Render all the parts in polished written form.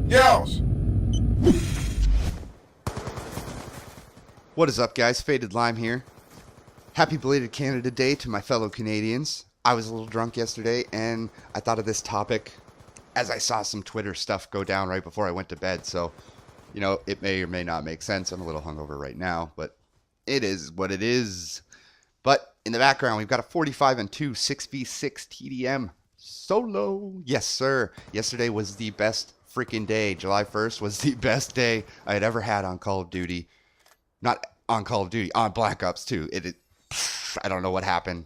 Yeousch! What is up, guys? Fatedlime here. Happy belated Canada Day to my fellow Canadians. I was a little drunk yesterday, and I thought of this topic as I saw some Twitter stuff go down right before I went to bed. So, you know, it may or may not make sense. I'm a little hungover right now, but it is what it is. But in the background, we've got a 45-2 6v6 TDM solo. Yes, sir. Yesterday was the best freaking day. July 1st was the best day I had ever had on Call of Duty. Not on Call of Duty, on Black Ops 2. I don't know what happened.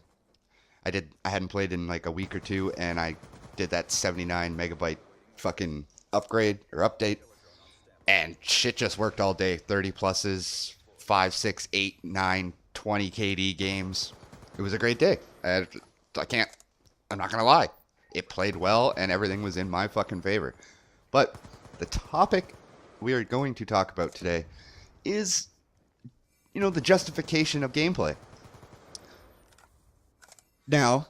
I hadn't played in like a week or two, and I did that 79 megabyte fucking upgrade or update, and shit just worked all day. 30 pluses, 5, 6, 8, 9, 20 KD games. It was a great day. I'm not gonna lie. It played well, and everything was in my fucking favor. But the topic we are going to talk about today is, you know, the justification of gameplay. Now,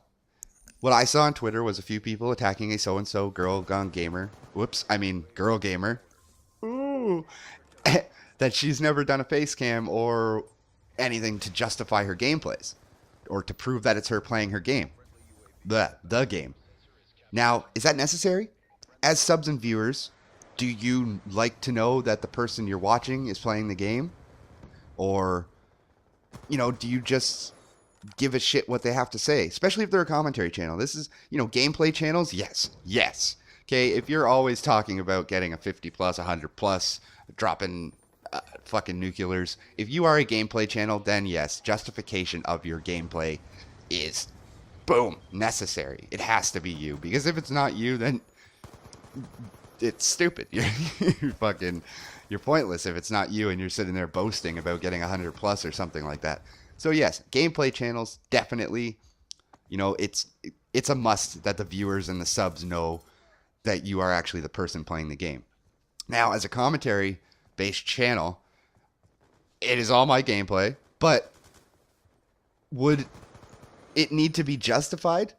what I saw on Twitter was a few people attacking a so-and-so girl gamer. Girl gamer. Ooh. That she's never done a face cam or anything to justify her gameplays. Or to prove that it's her playing her game. The game. Now, is that necessary? As subs and viewers, do you like to know that the person you're watching is playing the game? Or, you know, do you just give a shit what they have to say? Especially if they're a commentary channel. This is, you know, gameplay channels. Yes. Okay, if you're always talking about getting a 50 plus, 100 plus, dropping fucking nuclears. If you are a gameplay channel, then yes, justification of your gameplay is, boom, necessary. It has to be you. Because if it's not you, then it's stupid. You're pointless if it's not you and you're sitting there boasting about getting 100 plus or something like that. So yes, gameplay channels, definitely, you know, it's a must that the viewers and the subs know that you are actually the person playing the game. Now, as a commentary-based channel, it is all my gameplay, but would it need to be justified?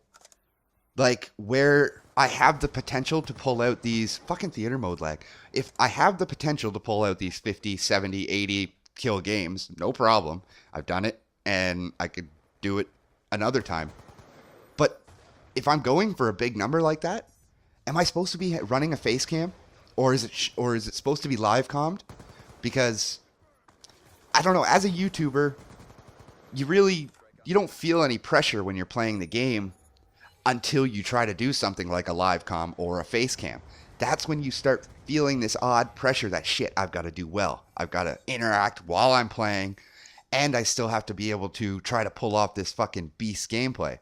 Like, where I have the potential to pull out these fucking theater mode lag. If I have the potential to pull out these 50, 70, 80 kill games, no problem. I've done it, and I could do it another time. But if I'm going for a big number like that, am I supposed to be running a face cam? Or is it supposed to be live commed? Because, I don't know, as a YouTuber, you don't feel any pressure when you're playing the game until you try to do something like a live com or a face cam. That's when you start feeling this odd pressure that, shit, I've got to do well. I've got to interact while I'm playing, and I still have to be able to try to pull off this fucking beast gameplay.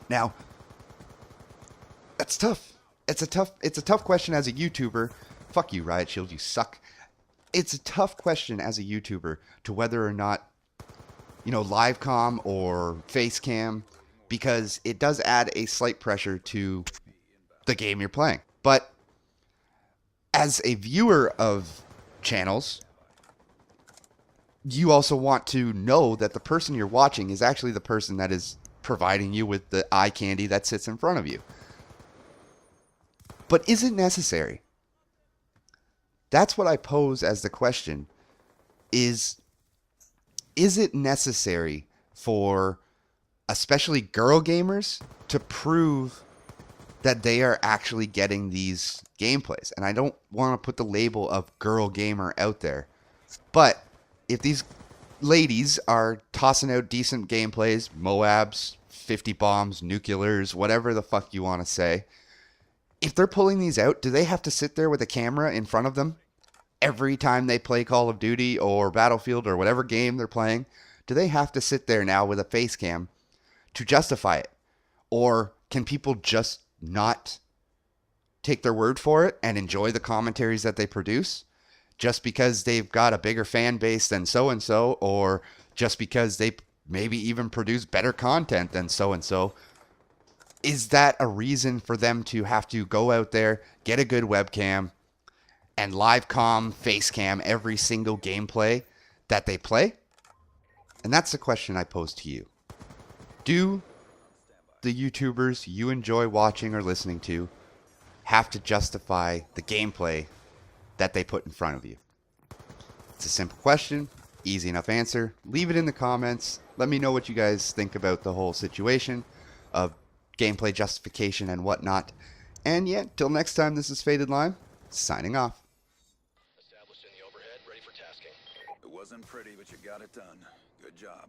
Now, that's tough. It's a tough question as a YouTuber. Fuck you, Riot Shield, you suck. It's a tough question as a YouTuber to whether or not, you know, live com or face cam, because it does add a slight pressure to the game you're playing. But as a viewer of channels, you also want to know that the person you're watching is actually the person that is providing you with the eye candy that sits in front of you. But is it necessary? That's what I pose as the question. Is it necessary for especially girl gamers to prove that they are actually getting these gameplays? And I don't want to put the label of girl gamer out there, but if these ladies are tossing out decent gameplays, Moabs, 50 bombs, nuclears, whatever the fuck you want to say, if they're pulling these out, do they have to sit there with a camera in front of them every time they play Call of Duty or Battlefield or whatever game they're playing? Do they have to sit there now with a face cam to justify it? Or can people just not take their word for it and enjoy the commentaries that they produce just because they've got a bigger fan base than so-and-so, or just because they maybe even produce better content than so-and-so? Is that a reason for them to have to go out there, get a good webcam, and live com, face cam every single gameplay that they play? And that's the question I pose to you. Do the YouTubers you enjoy watching or listening to have to justify the gameplay that they put in front of you? It's a simple question, easy enough answer. Leave it in the comments. Let me know what you guys think about the whole situation of gameplay justification and whatnot. And yeah, till next time, this is Fatedlime, signing off. Established in the overhead, ready for tasking. It wasn't pretty, but you got it done. Good job.